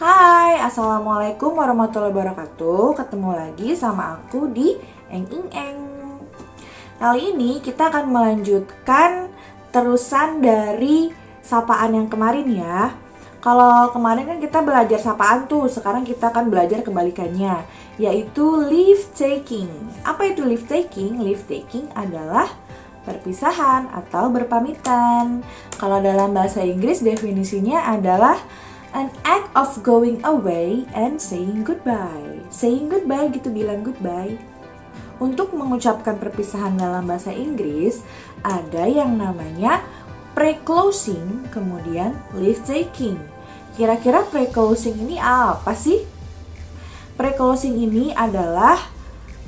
Hai, Assalamualaikum warahmatullahi wabarakatuh. Ketemu lagi sama aku di Eng Ing Eng. Kali ini kita akan melanjutkan terusan dari sapaan yang kemarin ya. Kalau kemarin kan kita belajar sapaan tuh, sekarang kita akan belajar kebalikannya, yaitu leave taking. Apa itu leave taking? Leave taking adalah perpisahan atau berpamitan. Kalau dalam bahasa Inggris definisinya adalah an act of going away and saying goodbye. Saying goodbye gitu, bilang goodbye. Untuk mengucapkan perpisahan dalam bahasa Inggris, ada yang namanya pre-closing, kemudian leave taking. Kira-kira pre-closing ini apa sih? Pre-closing ini adalah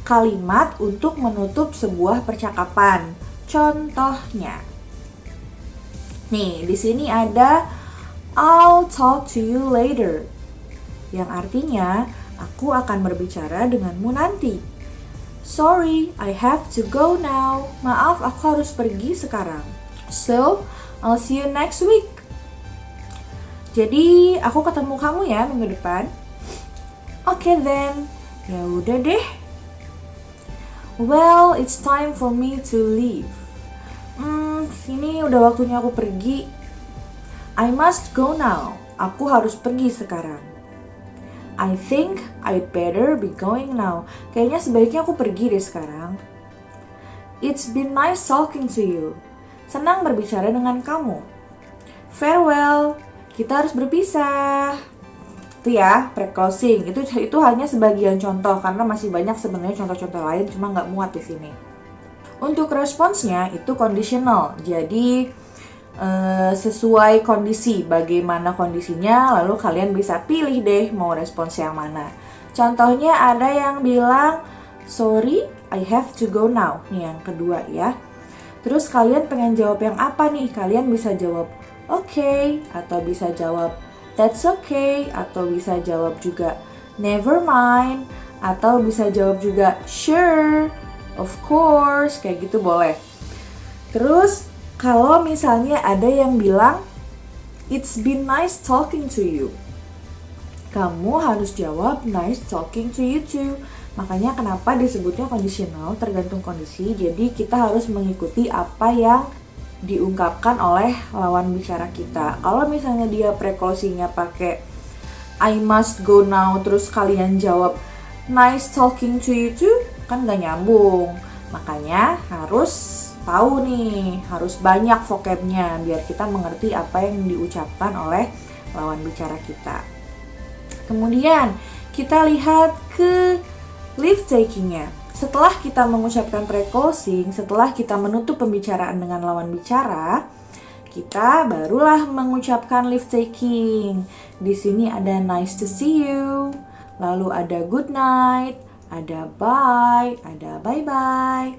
kalimat untuk menutup sebuah percakapan. Contohnya, nih di sini ada I'll talk to you later, yang artinya aku akan berbicara denganmu nanti. Sorry, I have to go now. Maaf, aku harus pergi sekarang. So, I'll see you next week. Jadi, aku ketemu kamu ya minggu depan. Okay then, ya udah deh. Well, it's time for me to leave. Ini udah waktunya aku pergi. I must go now. Aku harus pergi sekarang. I think I'd better be going now. Kayaknya sebaiknya aku pergi deh sekarang. It's been nice talking to you. Senang berbicara dengan kamu. Farewell. Kita harus berpisah. Itu ya, pre-closing. Itu hanya sebagian contoh karena masih banyak sebenarnya contoh-contoh lain, cuma nggak muat di sini. Untuk responsnya itu conditional. Jadi sesuai kondisi, bagaimana kondisinya, lalu kalian bisa pilih deh mau respons yang mana. Contohnya ada yang bilang, sorry, I have to go now. Nih yang kedua ya. Terus kalian pengen jawab yang apa nih? Kalian bisa jawab okay, atau bisa jawab that's okay, atau bisa jawab juga never mind, atau bisa jawab juga sure, of course, kayak gitu boleh. Terus kalau misalnya ada yang bilang, it's been nice talking to you, kamu harus jawab nice talking to you too. Makanya kenapa disebutnya conditional, tergantung kondisi. Jadi kita harus mengikuti apa yang diungkapkan oleh lawan bicara kita. Kalau misalnya dia pre-closingnya pakai I must go now, terus kalian jawab nice talking to you too, kan gak nyambung. Makanya harus tahu nih, harus banyak vocabnya biar kita mengerti apa yang diucapkan oleh lawan bicara kita. Kemudian kita lihat ke leave takingnya. Setelah kita mengucapkan pre-closing, setelah kita menutup pembicaraan dengan lawan bicara, kita barulah mengucapkan leave taking. Di sini ada nice to see you, lalu ada good night, ada bye, ada bye-bye,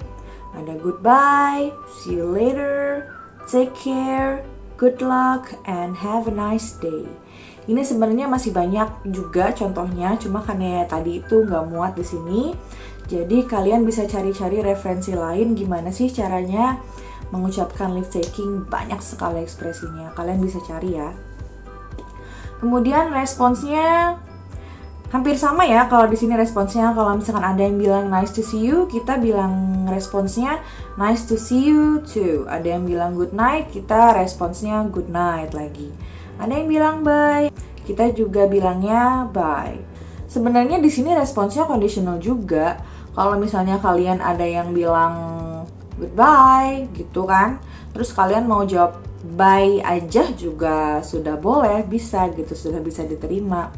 ada goodbye, see you later, take care, good luck, and have a nice day. Ini sebenarnya masih banyak juga contohnya, cuma karena tadi itu nggak muat di sini. Jadi kalian bisa cari-cari referensi lain gimana sih caranya mengucapkan leave taking, banyak sekali ekspresinya. Kalian bisa cari ya. Kemudian responsnya hampir sama ya. Kalau di sini responsnya, kalau misalkan ada yang bilang nice to see you, kita bilang responsnya nice to see you too. Ada yang bilang good night, kita responsnya good night lagi. Ada yang bilang bye, kita juga bilangnya bye. Sebenarnya di sini responsnya conditional juga. Kalau misalnya kalian ada yang bilang goodbye gitu kan, terus kalian mau jawab bye aja juga sudah boleh, bisa gitu, sudah bisa diterima.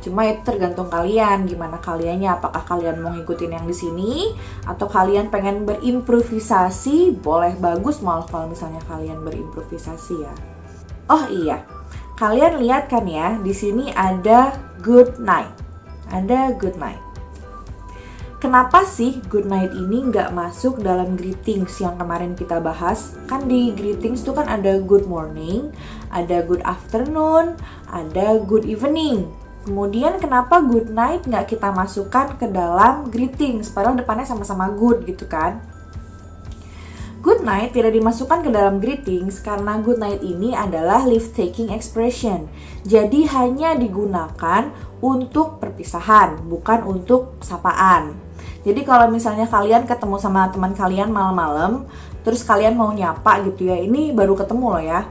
Cuma itu tergantung kalian, gimana kaliannya, apakah kalian mau ngikutin yang di sini atau kalian pengen berimprovisasi, boleh, bagus malah kalau misalnya kalian berimprovisasi ya. Oh iya, kalian lihat kan ya, di sini ada good night. Ada good night. Kenapa sih good night ini nggak masuk dalam greetings yang kemarin kita bahas? Kan di greetings tuh kan ada good morning, ada good afternoon, ada good evening. Kemudian kenapa good night nggak kita masukkan ke dalam greetings? Padahal depannya sama-sama good gitu kan. Good good night tidak dimasukkan ke dalam greetings karena good night ini adalah leave-taking expression. Jadi hanya digunakan untuk perpisahan, bukan untuk sapaan. Jadi kalau misalnya kalian ketemu sama teman kalian malam-malam, terus kalian mau nyapa gitu ya, ini baru ketemu loh ya.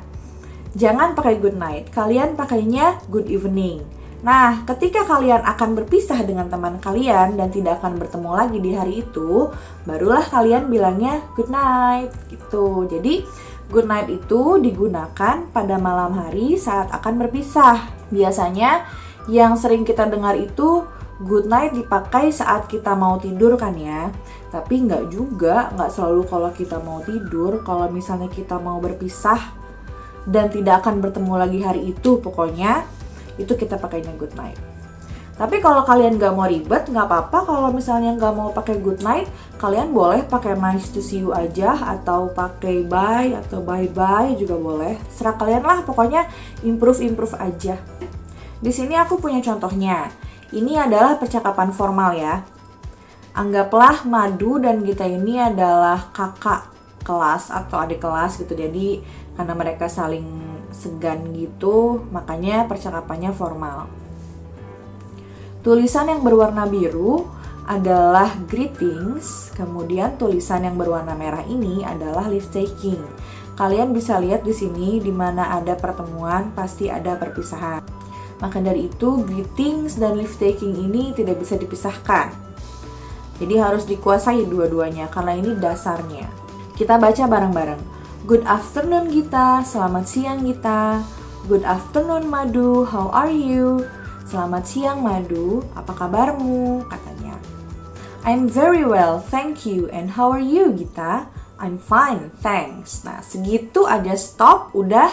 Jangan pakai good night, kalian pakainya good evening. Nah, ketika kalian akan berpisah dengan teman kalian dan tidak akan bertemu lagi di hari itu, barulah kalian bilangnya good night gitu. Jadi, good night itu digunakan pada malam hari saat akan berpisah. Biasanya yang sering kita dengar itu good night dipakai saat kita mau tidur kan ya. Tapi nggak selalu kalau kita mau tidur. Kalau misalnya kita mau berpisah dan tidak akan bertemu lagi hari itu, pokoknya itu kita pakainya good night. Tapi kalau kalian nggak mau ribet, nggak apa-apa. Kalau misalnya nggak mau pakai good night, kalian boleh pakai nice to see you aja, atau pakai bye atau bye bye juga boleh. Serah kalian lah, pokoknya improve aja. Di sini aku punya contohnya. Ini adalah percakapan formal ya. Anggaplah Madu dan Gita ini adalah kakak kelas atau adik kelas gitu. Jadi karena mereka saling segan gitu, makanya percakapannya formal. Tulisan yang berwarna biru adalah greetings, kemudian tulisan yang berwarna merah ini adalah leave taking. Kalian bisa lihat di sini, di mana ada pertemuan pasti ada perpisahan. Maka dari itu greetings dan leave taking ini tidak bisa dipisahkan. Jadi harus dikuasai dua-duanya karena ini dasarnya. Kita baca bareng-bareng. Good afternoon Gita, selamat siang Gita. Good afternoon Madu, how are you? Selamat siang Madu, apa kabarmu? Katanya. I'm very well, thank you. And how are you Gita? I'm fine, thanks. Nah, segitu aja stop, udah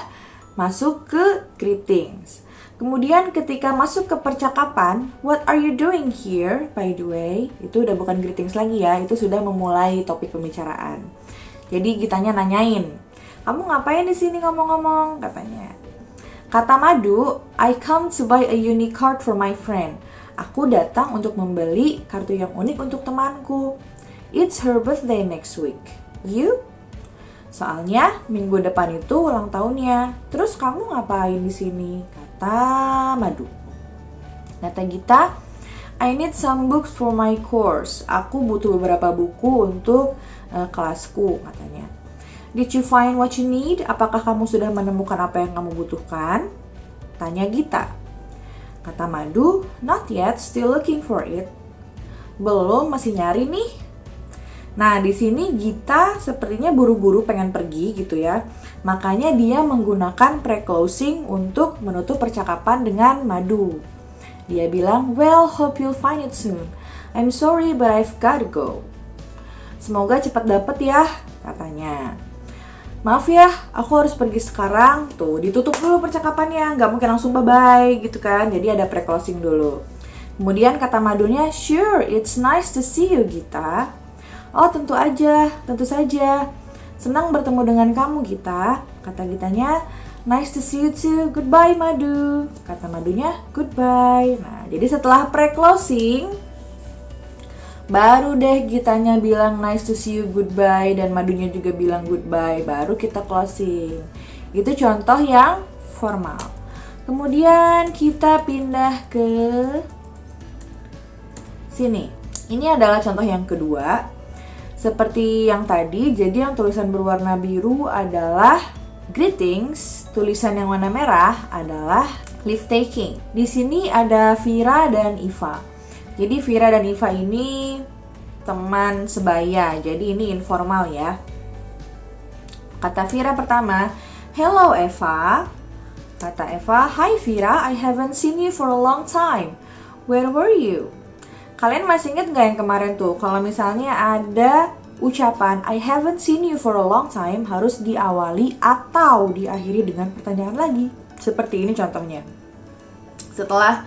masuk ke greetings. Kemudian ketika masuk ke percakapan, what are you doing here? By the way, itu udah bukan greetings lagi ya, itu sudah memulai topik pembicaraan. Jadi Gitanya nanyain, kamu ngapain di sini ngomong-ngomong? Katanya. Kata Madu, I come to buy a unique card for my friend. Aku datang untuk membeli kartu yang unik untuk temanku. It's her birthday next week. You? Soalnya minggu depan itu ulang tahunnya. Terus kamu ngapain di sini? Kata Madu. Kata Gita, I need some books for my course. Aku butuh beberapa buku untuk kelasku, katanya. Did you find what you need? Apakah kamu sudah menemukan apa yang kamu butuhkan? Tanya Gita. Kata Madu, not yet, still looking for it. Belum, masih nyari nih. Nah, di sini Gita sepertinya buru-buru pengen pergi gitu ya. Makanya dia menggunakan pre-closing untuk menutup percakapan dengan Madu. Dia bilang, well, hope you'll find it soon. I'm sorry, but I've gotta go. Semoga cepat dapet ya, katanya. Maaf ya, aku harus pergi sekarang. Tuh, ditutup dulu percakapannya, nggak mungkin langsung bye-bye gitu kan. Jadi ada pre-closing dulu. Kemudian kata Madunya, sure, it's nice to see you, Gita. Oh, tentu saja. Senang bertemu dengan kamu, Gita. Kata Gitanya, nice to see you too. Goodbye, Madu. Kata Madunya, goodbye. Nah, jadi setelah pre-closing, baru deh Gitanya bilang nice to see you, goodbye. Dan Madunya juga bilang goodbye. Baru kita closing. Itu contoh yang formal. Kemudian kita pindah ke sini. Ini adalah contoh yang kedua. Seperti yang tadi, jadi yang tulisan berwarna biru adalah greetings, tulisan yang warna merah adalah leave taking. Di sini ada Vira dan Iva. Jadi Vira dan Iva ini teman sebaya, jadi ini informal ya. Kata Vira pertama, hello Eva. Kata Eva, hi Vira, I haven't seen you for a long time. Where were you? Kalian masih ingat gak yang kemarin tuh, kalau misalnya ada ucapan I haven't seen you for a long time harus diawali atau diakhiri dengan pertanyaan lagi. Seperti ini contohnya. Setelah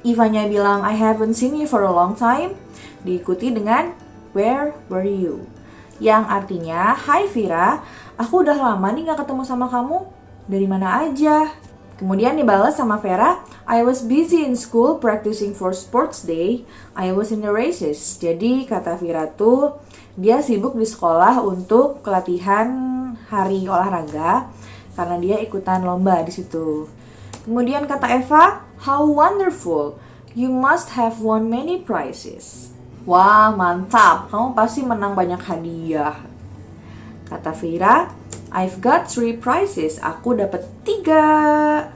Ivanya bilang I haven't seen you for a long time, diikuti dengan where were you? Yang artinya, hi Vira, aku udah lama nih gak ketemu sama kamu. Dari mana aja? Kemudian dibalas sama Vera, I was busy in school practicing for sports day. I was in the races. Jadi kata Vera tuh, Dia sibuk di sekolah untuk pelatihan hari olahraga karena dia ikutan lomba di situ. Kemudian kata Eva, how wonderful, you must have won many prizes. Wah, mantap, kamu pasti menang banyak hadiah. Kata Vira, I've got 3 prizes, aku dapat 3.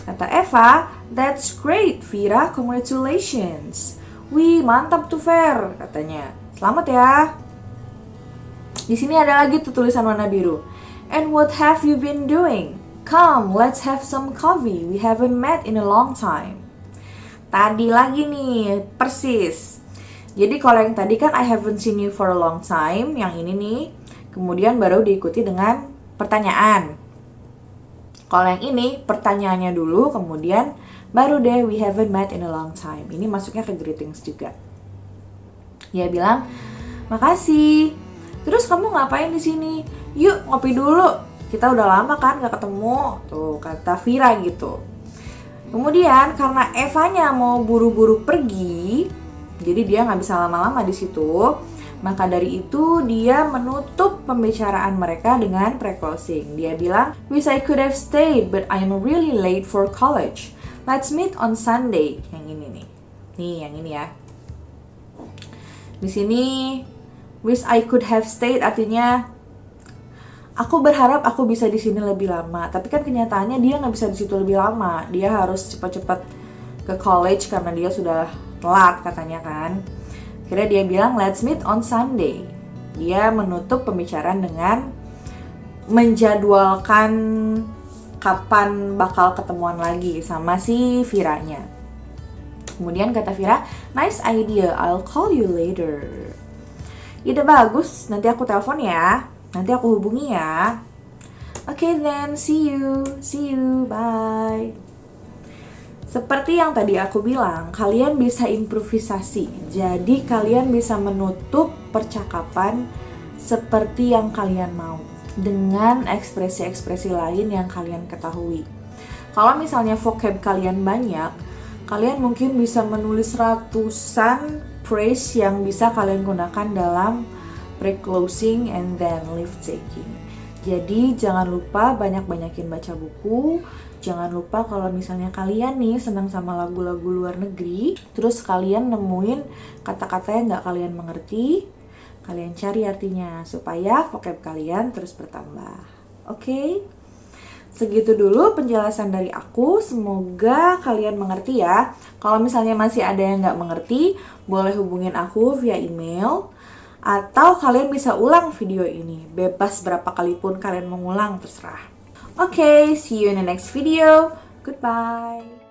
Kata Eva, that's great, Vira, congratulations. Wih, mantap tuh Ver, katanya. Selamat ya. Di sini ada lagi tuh tulisan warna biru. And what have you been doing? Come, let's have some coffee. We haven't met in a long time. Tadi lagi nih, persis. Jadi kalau yang tadi kan I haven't seen you for a long time, yang ini nih, kemudian baru diikuti dengan pertanyaan. Kalau yang ini, pertanyaannya dulu, kemudian baru deh we haven't met in a long time. Ini masuknya ke greetings juga. Dia bilang, makasih. Terus kamu ngapain di sini? Yuk ngopi dulu. Kita udah lama kan gak ketemu. Tuh kata Vira gitu. Kemudian karena Evanya mau buru-buru pergi, jadi dia nggak bisa lama-lama di situ. Maka dari itu dia menutup pembicaraan mereka dengan pre-closing. Dia bilang, wish I could have stayed, but I'm really late for college. Let's meet on Sunday. Yang ini nih. Nih, yang ini ya. Di sini wish I could have stayed artinya aku berharap aku bisa di sini lebih lama. Tapi kan kenyataannya dia nggak bisa di situ lebih lama. Dia harus cepat-cepat ke college karena dia sudah telat katanya kan. Akhirnya dia bilang let's meet on Sunday. Dia menutup pembicaraan dengan menjadwalkan kapan bakal ketemuan lagi sama si Viranya. Kemudian kata Vira, nice idea, I'll call you later. Ide bagus, nanti aku telepon ya. Nanti aku hubungi ya. Okay then, see you, bye. Seperti yang tadi aku bilang, kalian bisa improvisasi. Jadi kalian bisa menutup percakapan seperti yang kalian mau dengan ekspresi-ekspresi lain yang kalian ketahui. Kalau misalnya vocab kalian banyak, kalian mungkin bisa menulis ratusan phrase yang bisa kalian gunakan dalam pre-closing and then leave taking. Jadi jangan lupa banyak-banyakin baca buku. Jangan lupa kalau misalnya kalian nih senang sama lagu-lagu luar negeri, terus kalian nemuin kata-kata yang gak kalian mengerti, kalian cari artinya supaya vocab kalian terus bertambah. Oke? Segitu dulu penjelasan dari aku. Semoga kalian mengerti ya. Kalau misalnya masih ada yang gak mengerti, boleh hubungin aku via email. Atau kalian bisa ulang video ini. Bebas berapa kali pun kalian mengulang, terserah. Okay, see you in the next video. Goodbye.